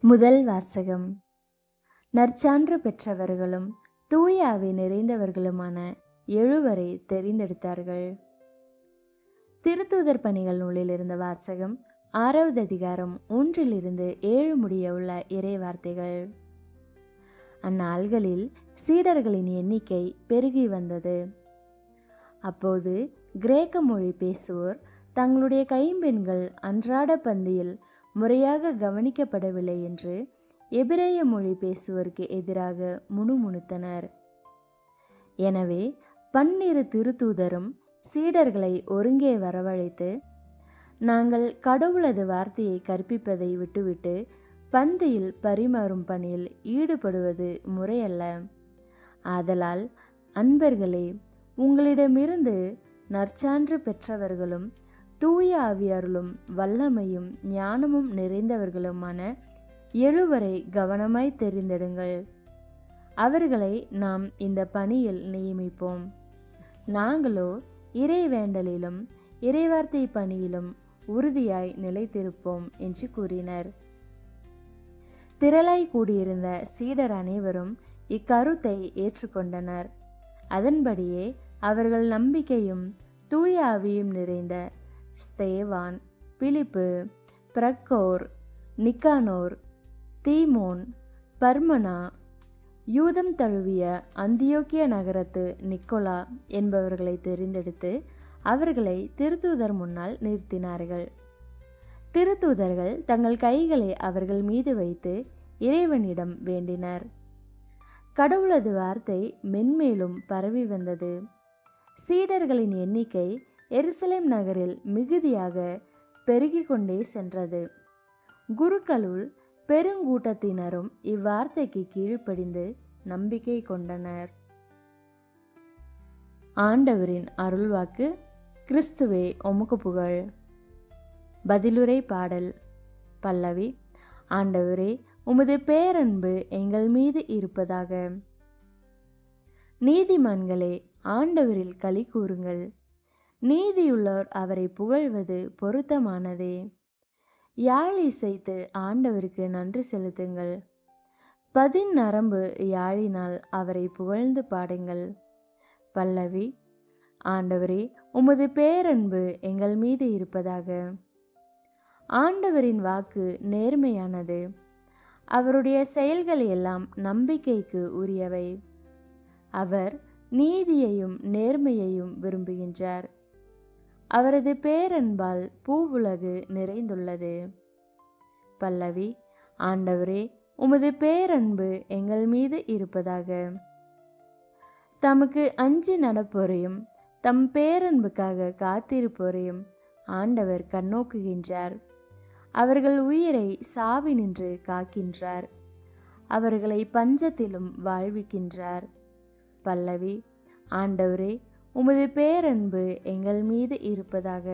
முதல் வாசகம். நற்சான்று பெற்றவர்களும் தூய ஆவி நிறைந்தவர்களுமான 7 தெரிந்தெடுத்தார்கள். திருத்தூதர் பணிகள் நூலில் இருந்த வாசகம். 6வது அதிகாரம் 1-7 முடிய உள்ள இறை வார்த்தைகள். அந்நாள்களில் சீடர்களின் எண்ணிக்கை பெருகி வந்தது. அப்போது கிரேக்க மொழி பேசுவோர் தங்களுடைய கைம்பெண்கள் அன்றாட பந்தியில் முறையாக கவனிக்கப்படவில்லை என்று எபிரேய மொழி பேசுவோருக்கு எதிராக முணுமுணுத்தனர். எனவே 12 திருத்தூதரும் சீடர்களை ஒருங்கே வரவழைத்து, நாங்கள் கடவுளது வார்த்தையை கற்பிப்பதை விட்டுவிட்டு பந்தியில் பரிமாறும் பணியில் ஈடுபடுவது முறையல்ல. ஆதலால் அன்பர்களே, உங்களிடமிருந்து நற்சான்று பெற்றவர்களும் தூய ஆவியாருளும் வல்லமையும் ஞானமும் நிறைந்தவர்களுமான 7 கவனமாய் தெரிந்தெடுங்கள். அவர்களை நாம் இந்த பணியில் நியமிப்போம். நாங்களோ இறை வேண்டலிலும் இறைவார்த்தை பணியிலும் உறுதியாய் நிலைத்திருப்போம் என்று கூறினர். திரளாய் கூடியிருந்த சீடர் அனைவரும் இக்கருத்தை ஏற்றுக்கொண்டனர். அதன்படியே அவர்கள் நம்பிக்கையும் தூய ஆவியும் நிறைந்த ஸ்தேவான், பிலிப்பு, பிரக்கோர், நிக்கானோர், தீமோன், பர்மனா, யூதம் தழுவிய அந்தியோக்கிய நகரத்து நிக்கோலா என்பவர்களை தெரிந்தெடுத்து அவர்களை திருத்தூதர் முன்னால் நிறுத்தினார்கள். திருத்தூதர்கள் தங்கள் கைகளை அவர்கள் மீது வைத்து இறைவனிடம் வேண்டினர். கடவுளது வார்த்தை மென்மேலும் பரவி வந்தது. சீடர்களின் எண்ணிக்கை எருசலேம் நகரில் மிகுதியாக பெருகி கொண்டே சென்றது. குருக்களுள் பெருங்கூட்டத்தினரும் இவ்வார்த்தைக்கு கீழ்ப்படிந்து நம்பிக்கை கொண்டனர். ஆண்டவரின் அருள்வாக்கு. கிறிஸ்துவே உமக்கு புகழ். பதிலுரை பாடல். பல்லவி. ஆண்டவரே, உமது பேரன்பு எங்கள் மீது இருப்பதாக. நீதிமான்களே, ஆண்டவரில் களி கூறுங்கள். நீதியுள்ளோர் அவரை புகழ்வது பொருத்தமானதே. யாழ் இசைத்து ஆண்டவருக்கு நன்றி செலுத்துங்கள். நரம்பு யாழினால் அவரை புகழ்ந்து பாடுங்கள். பல்லவி. ஆண்டவரே, உமது பேரன்பு எங்கள் மீது இருப்பதாக. ஆண்டவரின் வாக்கு நேர்மையானது. அவருடைய செயல்கள் எல்லாம் நம்பிக்கைக்கு உரியவை. அவர் நீதியையும் நேர்மையையும் விரும்புகின்றார். அவரது பேரன்பால் பூவுலகு நிறைந்துள்ளது. பல்லவி. ஆண்டவரே, உமது பேரன்பு எங்கள் மீது இருப்பதாக. தமக்கு அஞ்சி நடப்போரையும் தம் பேரன்புக்காக காத்திருப்போரையும் ஆண்டவர் கண்ணோக்குகின்றார். அவர்கள் உயிரை சாவினின்று காக்கின்றார். அவர்களை பஞ்சத்திலும் வாழ்விக்கின்றார். பல்லவி. ஆண்டவரே, உமது பேரன்பு எங்கள் மீது இருப்பதாக.